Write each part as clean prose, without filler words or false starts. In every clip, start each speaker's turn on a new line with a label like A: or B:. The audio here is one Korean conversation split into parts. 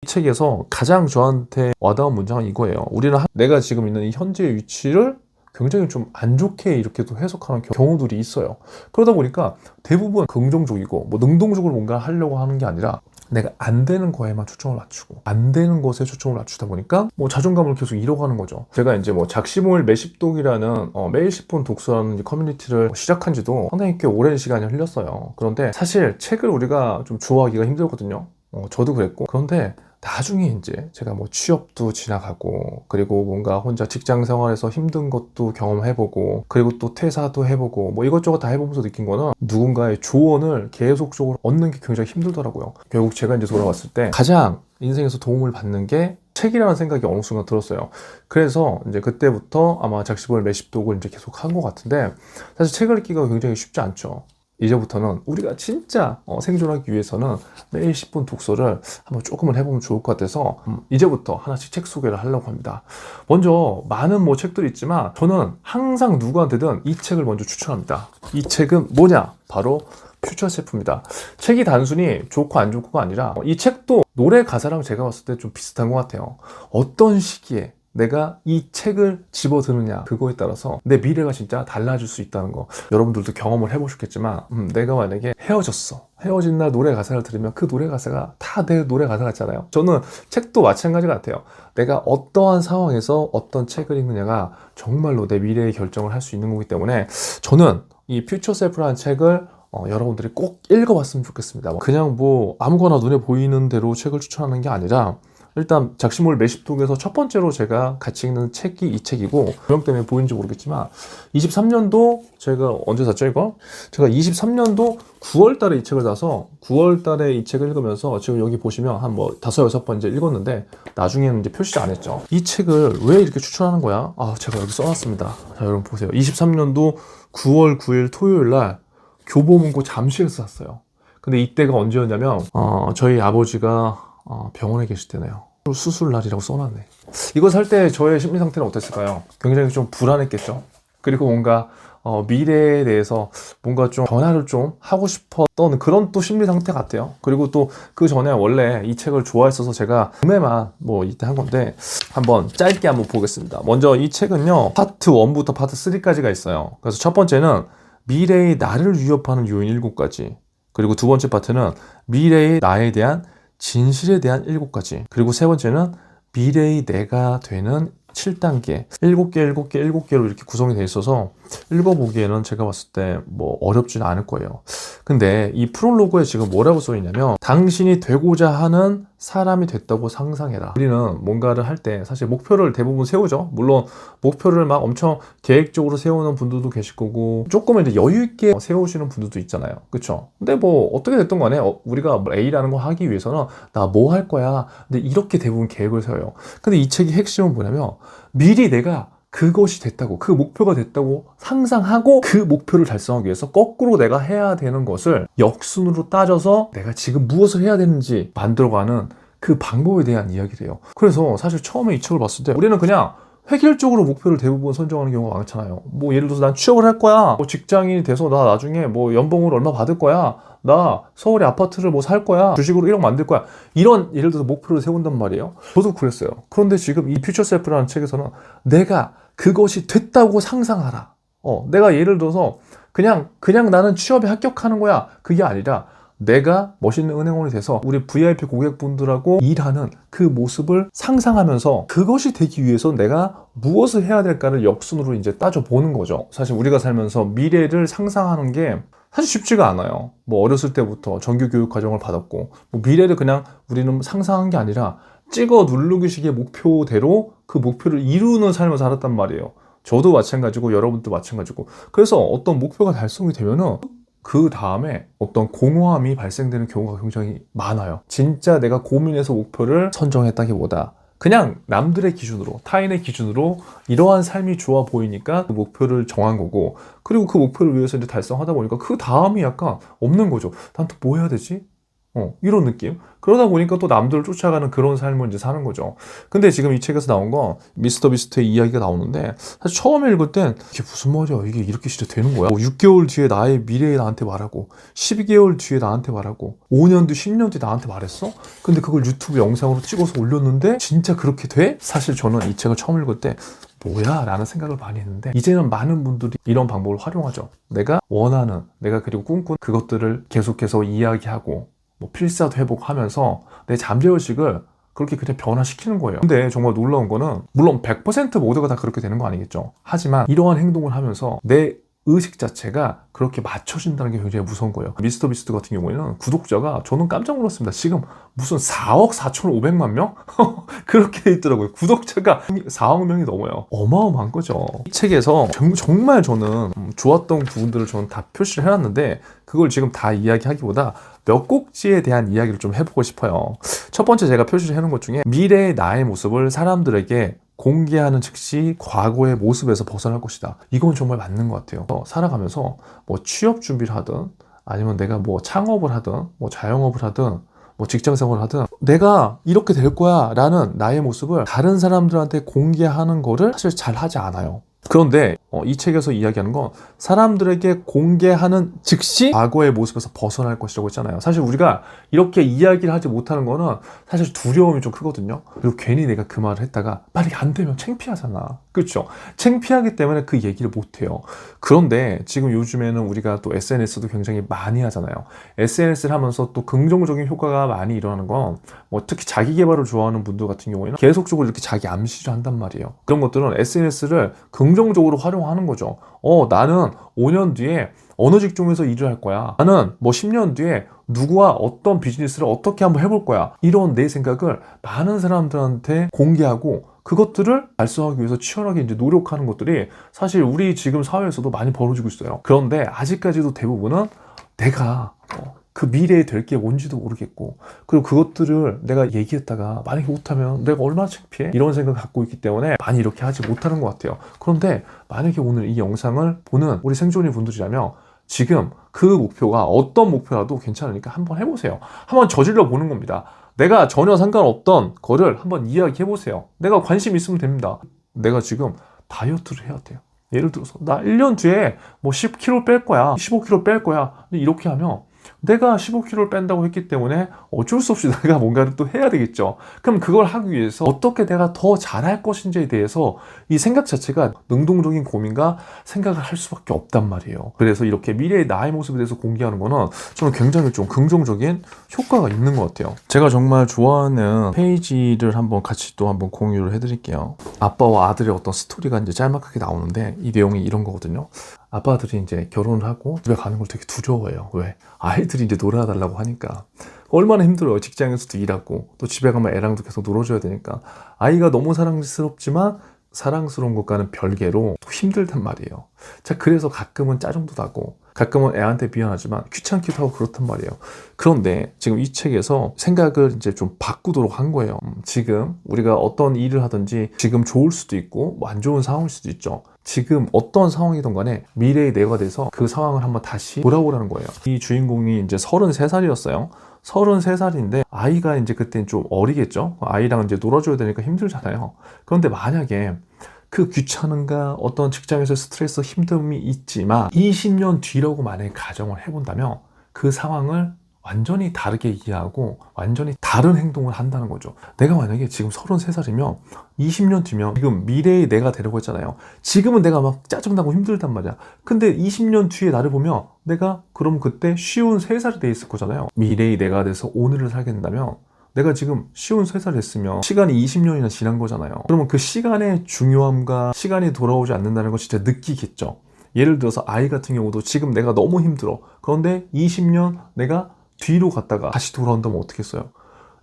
A: 책에서 가장 저한테 와닿은 문장은 이거예요. 우리는 내가 지금 있는 이 현재의 위치를 굉장히 좀 안 좋게 이렇게 또 해석하는 경우들이 있어요. 그러다 보니까 대부분 긍정적이고 뭐 능동적으로 뭔가 하려고 하는 게 아니라 내가 안 되는 거에만 초점을 맞추고 안 되는 것에 초점을 맞추다 보니까 뭐 자존감을 계속 잃어가는 거죠. 제가 이제 뭐 작심오일 매십독이라는 매일 10분 독서라는 커뮤니티를 시작한 지도 상당히 꽤 오랜 시간이 흘렸어요. 그런데 사실 책을 우리가 좀 좋아하기가 힘들거든요. 저도 그랬고. 그런데 나중에 이제 제가 뭐 취업도 지나가고, 그리고 뭔가 혼자 직장 생활에서 힘든 것도 경험해보고, 그리고 또 퇴사도 해보고, 뭐 이것저것 다 해보면서 느낀 거는 누군가의 조언을 계속적으로 얻는 게 굉장히 힘들더라고요. 결국 제가 이제 돌아왔을 때 가장 인생에서 도움을 받는 게 책이라는 생각이 어느 순간 들었어요. 그래서 이제 그때부터 아마 작심오일 매십독을 이제 계속 한 것 같은데, 사실 책을 읽기가 굉장히 쉽지 않죠. 이제부터는 우리가 진짜 생존하기 위해서는 매일 10분 독서를 한번 조금은 해보면 좋을 것 같아서 이제부터 하나씩 책 소개를 하려고 합니다. 먼저 많은 뭐 책들이 있지만 저는 항상 누구한테든 이 책을 먼저 추천합니다. 이 책은 뭐냐? 바로 퓨처셀프입니다. 책이 단순히 좋고 안 좋고가 아니라 이 책도 노래 가사랑 제가 봤을 때 좀 비슷한 것 같아요. 어떤 시기에 내가 이 책을 집어드느냐, 그거에 따라서 내 미래가 진짜 달라질 수 있다는 거, 여러분들도 경험을 해보셨겠지만 내가 만약에 헤어졌어, 헤어진 날 노래 가사를 들으면 그 노래 가사가 다 내 노래 가사 같잖아요. 저는 책도 마찬가지 같아요. 내가 어떠한 상황에서 어떤 책을 읽느냐가 정말로 내 미래의 결정을 할 수 있는 거기 때문에 저는 이 퓨처셀프라는 책을 여러분들이 꼭 읽어봤으면 좋겠습니다. 그냥 뭐 아무거나 눈에 보이는 대로 책을 추천하는 게 아니라, 일단 작심오일 매십독에서 첫 번째로 제가 같이 읽는 책이 이 책이고, 조명 때문에 보이는지 모르겠지만 23년도 제가 언제 샀죠 이거? 제가 23년도 9월 달에 이 책을 사서 9월 달에 이 책을 읽으면서 지금 여기 보시면 한 뭐 5-6번 이제 읽었는데 나중에는 이제 표시 안 했죠. 이 책을 왜 이렇게 추천하는 거야? 제가 여기 써놨습니다. 자, 여러분 보세요. 23년도 9월 9일 토요일 날 교보문고 잠실에서 샀어요. 근데 이때가 언제였냐면 저희 아버지가 병원에 계실 때네요. 수술 날이라고 써놨네. 이거 살 때 저의 심리 상태는 어땠을까요? 굉장히 좀 불안했겠죠. 그리고 뭔가 미래에 대해서 뭔가 좀 변화를 좀 하고 싶었던 그런 또 심리 상태 같아요. 그리고 또 그 전에 원래 이 책을 좋아했어서 제가 구매만 뭐 이때 한 건데 한번 짧게 한번 보겠습니다. 먼저 이 책은요, 파트 1부터 파트 3까지가 있어요. 그래서 첫 번째는 미래의 나를 위협하는 요인 7가지, 그리고 두 번째 파트는 미래의 나에 대한 진실에 대한 7가지, 그리고 세 번째는 미래의 내가 되는 7단계, 7개로 이렇게 구성이 되어 있어서 읽어보기에는 제가 봤을 때 뭐 어렵지는 않을 거예요. 근데 이 프롤로그에 지금 뭐라고 써 있냐면, 당신이 되고자 하는 사람이 됐다고 상상해라. 우리는 뭔가를 할 때 사실 목표를 대부분 세우죠. 물론 목표를 막 엄청 계획적으로 세우는 분들도 계실 거고, 조금 이제 여유 있게 세우시는 분들도 있잖아요. 그쵸? 근데 뭐 어떻게 됐든 간에 우리가 A라는 거 하기 위해서는 나 뭐 할 거야. 근데 이렇게 대부분 계획을 세워요. 근데 이 책의 핵심은 뭐냐면, 미리 내가 그것이 됐다고, 그 목표가 됐다고 상상하고 그 목표를 달성하기 위해서 거꾸로 내가 해야 되는 것을 역순으로 따져서 내가 지금 무엇을 해야 되는지 만들어가는 그 방법에 대한 이야기를 해요. 그래서 사실 처음에 이 책을 봤을 때 우리는 그냥 획일적으로 목표를 대부분 선정하는 경우가 많잖아요. 뭐 예를 들어서 난 취업을 할 거야, 뭐 직장인이 돼서 나 나중에 뭐 연봉을 얼마 받을 거야, 나 서울에 아파트를 뭐 살 거야, 주식으로 1억 만들 거야, 이런 예를 들어서 목표를 세운단 말이에요. 저도 그랬어요. 그런데 지금 이 퓨처셀프라는 책에서는 내가 그것이 됐다고 상상하라. 내가 예를 들어서 그냥 나는 취업에 합격하는 거야, 그게 아니라 내가 멋있는 은행원이 돼서 우리 VIP 고객분들하고 일하는 그 모습을 상상하면서 그것이 되기 위해서 내가 무엇을 해야 될까를 역순으로 이제 따져보는 거죠. 사실 우리가 살면서 미래를 상상하는 게 사실 쉽지가 않아요. 뭐 어렸을 때부터 정규 교육 과정을 받았고, 뭐 미래를 그냥 우리는 상상한 게 아니라 찍어 누르기식의 목표대로 그 목표를 이루는 삶을 살았단 말이에요. 저도 마찬가지고 여러분도 마찬가지고. 그래서 어떤 목표가 달성이 되면은 그 다음에 어떤 공허함이 발생되는 경우가 굉장히 많아요. 진짜 내가 고민해서 목표를 선정했다기보다 그냥 남들의 기준으로, 타인의 기준으로 이러한 삶이 좋아 보이니까 그 목표를 정한 거고, 그리고 그 목표를 위해서 이제 달성하다 보니까 그 다음이 약간 없는 거죠. 난 또 뭐 해야 되지? 이런 느낌. 그러다 보니까 또 남들을 쫓아가는 그런 삶을 이제 사는 거죠. 근데 지금 이 책에서 나온 건 미스터 비스트의 이야기가 나오는데, 사실 처음에 읽을 땐 이게 무슨 말이야, 이게 이렇게 진짜 되는 거야? 6개월 뒤에 나의 미래에 나한테 말하고 12개월 뒤에 나한테 말하고 5년 뒤 10년 뒤에 나한테 말했어? 근데 그걸 유튜브 영상으로 찍어서 올렸는데 진짜 그렇게 돼? 사실 저는 이 책을 처음 읽을 때 뭐야? 라는 생각을 많이 했는데, 이제는 많은 분들이 이런 방법을 활용하죠. 내가 원하는, 내가 그리고 꿈꾼 그것들을 계속해서 이야기하고 뭐 필사도 해보고하면서 내 잠재의식을 그렇게 그냥 변화시키는 거예요. 근데 정말 놀라운 거는, 물론 100% 모두가 다 그렇게 되는 거 아니겠죠. 하지만 이러한 행동을 하면서 내 의식 자체가 그렇게 맞춰진다는 게 굉장히 무서운 거예요. 미스터 비스트 같은 경우에는 구독자가, 저는 깜짝 놀랐습니다. 지금 무슨 4억 4,500만 명? 그렇게 돼 있더라고요. 구독자가 4억 명이 넘어요. 어마어마한 거죠. 이 책에서 정말 저는 좋았던 부분들을 저는 다 표시를 해놨는데, 그걸 지금 다 이야기하기보다 몇 꼭지에 대한 이야기를 좀 해보고 싶어요. 첫 번째 제가 표시를 해놓은 것 중에, 미래의 나의 모습을 사람들에게 공개하는 즉시 과거의 모습에서 벗어날 것이다. 이건 정말 맞는 것 같아요. 살아가면서 뭐 취업 준비를 하든, 아니면 내가 뭐 창업을 하든, 뭐 자영업을 하든, 뭐 직장 생활을 하든, 내가 이렇게 될 거야 라는 나의 모습을 다른 사람들한테 공개하는 거를 사실 잘 하지 않아요. 그런데 이 책에서 이야기하는 건, 사람들에게 공개하는 즉시 과거의 모습에서 벗어날 것이라고 했잖아요. 사실 우리가 이렇게 이야기를 하지 못하는 거는 사실 두려움이 좀 크거든요. 그리고 괜히 내가 그 말을 했다가 말이 안 되면 창피하잖아. 그렇죠? 창피하기 때문에 그 얘기를 못해요. 그런데 지금 요즘에는 우리가 또 SNS도 굉장히 많이 하잖아요. SNS를 하면서 또 긍정적인 효과가 많이 일어나는 건, 뭐 특히 자기 개발을 좋아하는 분들 같은 경우에는 계속적으로 이렇게 자기 암시를 한단 말이에요. 그런 것들은 SNS를 긍정적으로 활용하는 거죠. 나는 5년 뒤에 어느 직종에서 일을 할 거야. 나는 뭐 10년 뒤에 누구와 어떤 비즈니스를 어떻게 한번 해볼 거야. 이런 내 생각을 많은 사람들한테 공개하고 그것들을 달성하기 위해서 치열하게 이제 노력하는 것들이 사실 우리 지금 사회에서도 많이 벌어지고 있어요. 그런데 아직까지도 대부분은 내가 그 미래에 될 게 뭔지도 모르겠고, 그리고 그것들을 내가 얘기했다가 만약에 못하면 내가 얼마나 창피해? 이런 생각을 갖고 있기 때문에 많이 이렇게 하지 못하는 것 같아요. 그런데 만약에 오늘 이 영상을 보는 우리 생존이 분들이라면, 지금 그 목표가 어떤 목표라도 괜찮으니까 한번 해보세요. 한번 저질러 보는 겁니다. 내가 전혀 상관없던 거를 한번 이야기해보세요. 내가 관심 있으면 됩니다. 내가 지금 다이어트를 해야 돼요. 예를 들어서 나 1년 뒤에 뭐 10kg 뺄 거야, 15kg 뺄 거야. 근데 이렇게 하면 내가 15kg를 뺀다고 했기 때문에 어쩔 수 없이 내가 뭔가를 또 해야 되겠죠. 그럼 그걸 하기 위해서 어떻게 내가 더 잘할 것인지에 대해서 이 생각 자체가 능동적인 고민과 생각을 할 수밖에 없단 말이에요. 그래서 이렇게 미래의 나의 모습에 대해서 공개하는 거는 저는 굉장히 좀 긍정적인 효과가 있는 것 같아요. 제가 정말 좋아하는 페이지를 한번 같이 또 한번 공유를 해드릴게요. 아빠와 아들의 어떤 스토리가 이제 짤막하게 나오는데, 이 내용이 이런 거거든요. 아빠들이 이제 결혼을 하고 집에 가는 걸 되게 두려워해요. 왜? 아이들이 이제 놀아달라고 하니까. 얼마나 힘들어요. 직장에서도 일하고 또 집에 가면 애랑도 계속 놀아줘야 되니까. 아이가 너무 사랑스럽지만 사랑스러운 것과는 별개로 또 힘들단 말이에요. 자, 그래서 가끔은 짜증도 나고 가끔은 애한테 미안하지만 귀찮기도 하고 그렇단 말이에요. 그런데 지금 이 책에서 생각을 이제 좀 바꾸도록 한 거예요. 지금 우리가 어떤 일을 하든지 지금 좋을 수도 있고 뭐 안 좋은 상황일 수도 있죠. 지금 어떤 상황이든 간에 미래의 내가 돼서 그 상황을 한번 다시 돌아보라는 거예요. 이 주인공이 이제 33살이었어요. 33살인데 아이가 이제 그때는 좀 어리겠죠. 아이랑 이제 놀아줘야 되니까 힘들잖아요. 그런데 만약에 그 귀찮은가 어떤 직장에서 스트레스 힘듦이 있지만 20년 뒤라고 만약에 가정을 해본다면 그 상황을 완전히 다르게 이해하고 완전히 다른 행동을 한다는 거죠. 내가 만약에 지금 33살이면 20년 뒤면 지금 미래의 내가 되려고 했잖아요. 지금은 내가 막 짜증나고 힘들단 말이야. 근데 20년 뒤에 나를 보면 내가 그럼 그때 쉬운 3살이 돼 있을 거잖아요. 미래의 내가 돼서 오늘을 살게 된다면 내가 지금 쉬운 3살 됐으면 시간이 20년이나 지난 거잖아요. 그러면 그 시간의 중요함과 시간이 돌아오지 않는다는 걸 진짜 느끼겠죠. 예를 들어서 아이 같은 경우도 지금 내가 너무 힘들어. 그런데 20년 내가 뒤로 갔다가 다시 돌아온다면 어떻겠어요?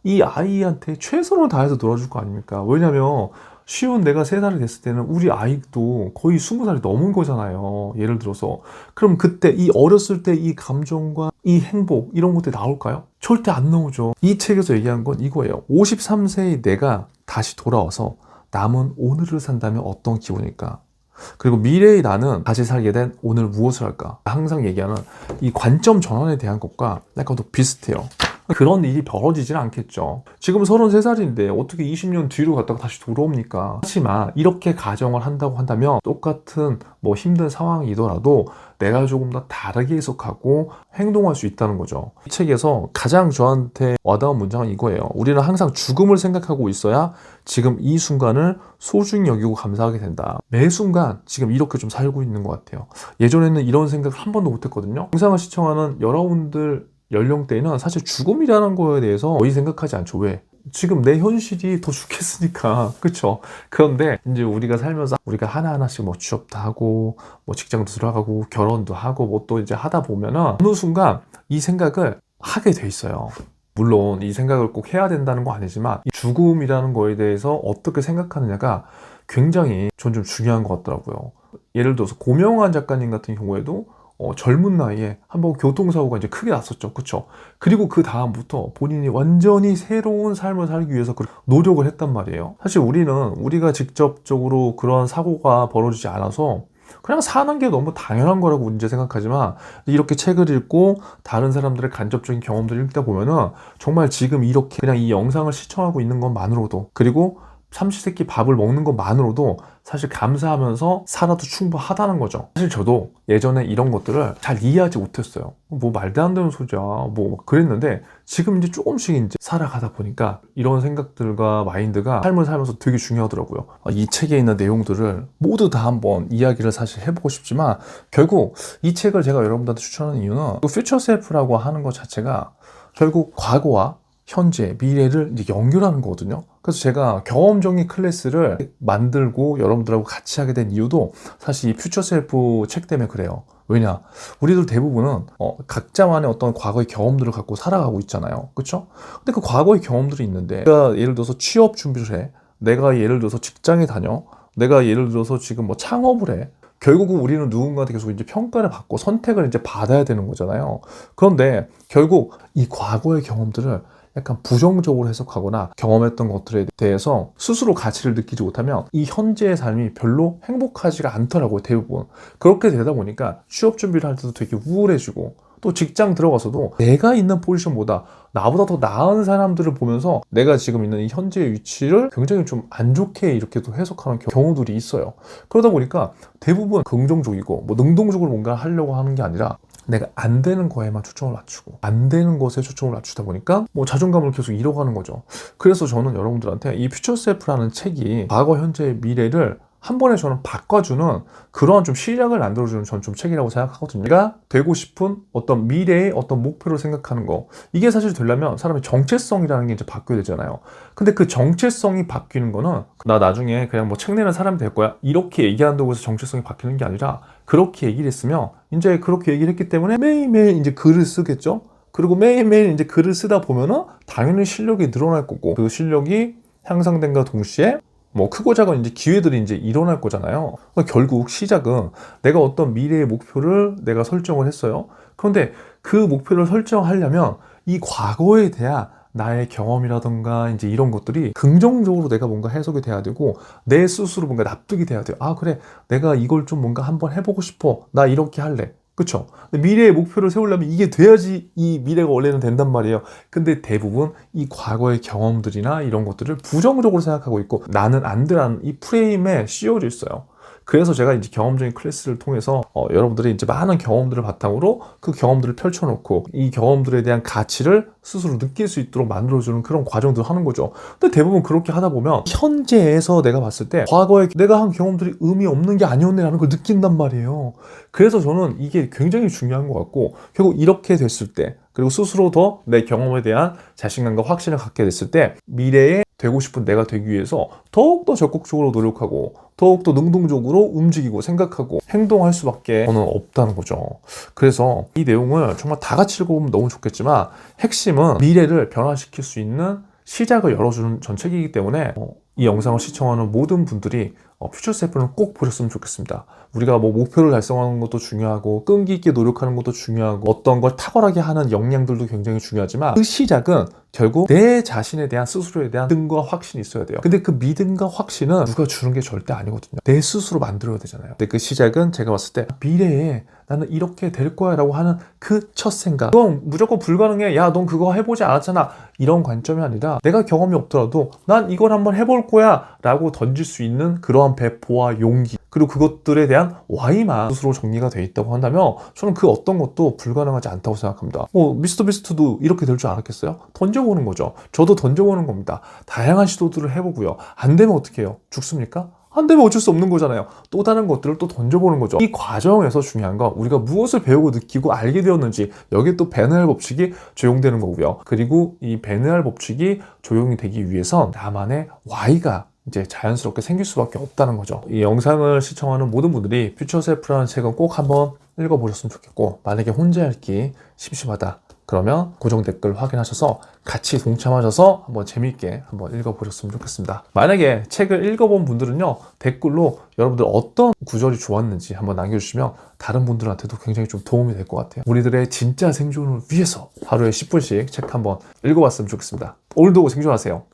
A: 이 아이한테 최선을 다해서 놀아줄 거 아닙니까? 왜냐면 쉬운 내가 3살이 됐을 때는 우리 아이도 거의 20살이 넘은 거잖아요. 예를 들어서. 그럼 그때 이 어렸을 때 이 감정과 이 행복 이런 것들이 나올까요? 절대 안 나오죠. 이 책에서 얘기한 건 이거예요. 53세의 내가 다시 돌아와서 남은 오늘을 산다면 어떤 기분일까? 그리고 미래의 나는 다시 살게 된 오늘 무엇을 할까? 항상 얘기하는 이 관점 전환에 대한 것과 약간 또 비슷해요. 그런 일이 벌어지진 않겠죠. 지금 33살인데 어떻게 20년 뒤로 갔다가 다시 돌아옵니까? 하지만 이렇게 가정을 한다고 한다면 똑같은 뭐 힘든 상황이더라도 내가 조금 더 다르게 해석하고 행동할 수 있다는 거죠. 이 책에서 가장 저한테 와닿은 문장은 이거예요. 우리는 항상 죽음을 생각하고 있어야 지금 이 순간을 소중히 여기고 감사하게 된다. 매 순간 지금 이렇게 좀 살고 있는 것 같아요. 예전에는 이런 생각을 한 번도 못했거든요. 영상을 시청하는 여러분들 연령대는 사실 죽음이라는 거에 대해서 거의 생각하지 않죠. 왜? 지금 내 현실이 더 좋겠으니까. 그쵸? 그런데 이제 우리가 살면서 우리가 하나하나씩 뭐 취업도 하고 뭐 직장도 들어가고 결혼도 하고 뭐 또 이제 하다 보면은 어느 순간 이 생각을 하게 돼 있어요. 물론 이 생각을 꼭 해야 된다는 건 아니지만 이 죽음이라는 거에 대해서 어떻게 생각하느냐가 굉장히 전 좀 중요한 것 같더라고요. 예를 들어서 고명환 작가님 같은 경우에도 젊은 나이에 한번 교통사고가 이제 크게 났었죠. 그쵸? 그리고 그 다음부터 본인이 완전히 새로운 삶을 살기 위해서 노력을 했단 말이에요. 사실 우리가 직접적으로 그런 사고가 벌어지지 않아서 그냥 사는 게 너무 당연한 거라고 이제 생각하지만 이렇게 책을 읽고 다른 사람들의 간접적인 경험들을 읽다 보면은 정말 지금 이렇게 그냥 이 영상을 시청하고 있는 것만으로도 그리고 삼시세끼 밥을 먹는 것만으로도 사실 감사하면서 살아도 충분하다는 거죠. 사실 저도 예전에 이런 것들을 잘 이해하지 못했어요. 뭐 말도 안 되는 소리야. 뭐 그랬는데 지금 이제 조금씩 이제 살아가다 보니까 이런 생각들과 마인드가 삶을 살면서 되게 중요하더라고요. 이 책에 있는 내용들을 모두 다 한번 이야기를 사실 해보고 싶지만 결국 이 책을 제가 여러분들한테 추천하는 이유는 퓨처 셀프라고 하는 것 자체가 결국 과거와 현재, 미래를 이제 연결하는 거거든요. 그래서 제가 경험정의 클래스를 만들고 여러분들하고 같이 하게 된 이유도 사실 이 퓨처 셀프 책 때문에 그래요. 왜냐? 우리들 대부분은 각자만의 어떤 과거의 경험들을 갖고 살아가고 있잖아요. 그렇죠? 근데 그 과거의 경험들이 있는데 내가 예를 들어서 취업 준비를 해. 내가 예를 들어서 직장에 다녀. 내가 예를 들어서 지금 뭐 창업을 해. 결국은 우리는 누군가한테 계속 이제 평가를 받고 선택을 이제 받아야 되는 거잖아요. 그런데 결국 이 과거의 경험들을 약간 부정적으로 해석하거나 경험했던 것들에 대해서 스스로 가치를 느끼지 못하면 이 현재의 삶이 별로 행복하지가 않더라고요, 대부분. 그렇게 되다 보니까 취업 준비를 할 때도 되게 우울해지고 또 직장 들어가서도 내가 있는 포지션보다 나보다 더 나은 사람들을 보면서 내가 지금 있는 이 현재의 위치를 굉장히 좀 안 좋게 이렇게 또 해석하는 경우들이 있어요. 그러다 보니까 대부분 긍정적이고 뭐 능동적으로 뭔가 하려고 하는 게 아니라 내가 안 되는 거에만 초점을 맞추고 안 되는 것에 초점을 맞추다 보니까 뭐 자존감을 계속 잃어가는 거죠. 그래서 저는 여러분들한테 이 퓨처 셀프라는 책이 과거, 현재, 미래를 한 번에 저는 바꿔주는 그러한 좀 시략을 만들어주는 전 좀 책이라고 생각하거든요. 내가 되고 싶은 어떤 미래의 어떤 목표를 생각하는 거, 이게 사실 되려면 사람의 정체성이라는 게 이제 바뀌어야 되잖아요. 근데 그 정체성이 바뀌는 거는 나 나중에 그냥 뭐 책 내는 사람이 될 거야 이렇게 얘기한다고 해서 정체성이 바뀌는 게 아니라 그렇게 얘기를 했으면 이제 그렇게 얘기를 했기 때문에 매일매일 이제 글을 쓰겠죠. 그리고 매일매일 이제 글을 쓰다 보면은 당연히 실력이 늘어날 거고 그 실력이 향상된과 동시에 뭐 크고 작은 이제 기회들이 이제 일어날 거잖아요. 그러니까 결국 시작은 내가 어떤 미래의 목표를 내가 설정을 했어요. 그런데 그 목표를 설정하려면 이 과거에 대한 나의 경험이라던가 이제 이런 것들이 긍정적으로 내가 뭔가 해석이 돼야 되고 내 스스로 뭔가 납득이 돼야 돼요. 아, 그래. 내가 이걸 좀 뭔가 한번 해보고 싶어. 나 이렇게 할래. 그쵸? 미래의 목표를 세우려면 이게 돼야지 이 미래가 원래는 된단 말이에요. 근데 대부분 이 과거의 경험들이나 이런 것들을 부정적으로 생각하고 있고 나는 안 되라는 이 프레임에 씌워져 있어요. 그래서 제가 이제 경험적인 클래스를 통해서 여러분들이 이제 많은 경험들을 바탕으로 그 경험들을 펼쳐놓고 이 경험들에 대한 가치를 스스로 느낄 수 있도록 만들어주는 그런 과정들을 하는 거죠. 근데 대부분 그렇게 하다 보면 현재에서 내가 봤을 때 과거에 내가 한 경험들이 의미 없는 게 아니었네라는 걸 느낀단 말이에요. 그래서 저는 이게 굉장히 중요한 것 같고 결국 이렇게 됐을 때 그리고 스스로 더 내 경험에 대한 자신감과 확신을 갖게 됐을 때 미래에 되고 싶은 내가 되기 위해서 더욱더 적극적으로 노력하고 더욱더 능동적으로 움직이고 생각하고 행동할 수밖에 저는 없다는 거죠. 그래서 이 내용을 정말 다 같이 읽어보면 너무 좋겠지만 핵심은 미래를 변화시킬 수 있는 시작을 열어주는 전 책이기 때문에 이 영상을 시청하는 모든 분들이 퓨처 셀프는 꼭 보셨으면 좋겠습니다. 우리가 뭐 목표를 달성하는 것도 중요하고 끈기 있게 노력하는 것도 중요하고 어떤 걸 탁월하게 하는 역량들도 굉장히 중요하지만 그 시작은 결국 내 자신에 대한 스스로에 대한 믿음과 확신이 있어야 돼요. 근데 그 믿음과 확신은 누가 주는 게 절대 아니거든요. 내 스스로 만들어야 되잖아요. 근데 그 시작은 제가 봤을 때 미래에 나는 이렇게 될 거야 라고 하는 그 첫 생각, 그건 무조건 불가능해, 야 넌 그거 해보지 않았잖아, 이런 관점이 아니라 내가 경험이 없더라도 난 이걸 한번 해볼 거야 라고 던질 수 있는 그러한 배포와 용기, 그리고 그것들에 대한 Y만 스스로 정리가 돼 있다고 한다면 저는 그 어떤 것도 불가능하지 않다고 생각합니다. 미스터 비스트도 이렇게 될 줄 알았겠어요? 던져보는 거죠. 저도 던져보는 겁니다. 다양한 시도들을 해보고요. 안 되면 어떻게 해요? 죽습니까? 안 되면 어쩔 수 없는 거잖아요. 또 다른 것들을 또 던져보는 거죠. 이 과정에서 중요한 건 우리가 무엇을 배우고 느끼고 알게 되었는지, 여기에 또 베네알 법칙이 적용되는 거고요. 그리고 이 베네알 법칙이 적용이 되기 위해선 나만의 Y가 이제 자연스럽게 생길 수밖에 없다는 거죠. 이 영상을 시청하는 모든 분들이 퓨처 셀프라는 책은 꼭 한번 읽어보셨으면 좋겠고, 만약에 혼자 읽기 심심하다 그러면 고정 댓글 확인하셔서 같이 동참하셔서 한번 재미있게 한번 읽어보셨으면 좋겠습니다. 만약에 책을 읽어본 분들은요, 댓글로 여러분들 어떤 구절이 좋았는지 한번 남겨주시면 다른 분들한테도 굉장히 좀 도움이 될 것 같아요. 우리들의 진짜 생존을 위해서 하루에 10분씩 책 한번 읽어봤으면 좋겠습니다. 오늘도 생존하세요.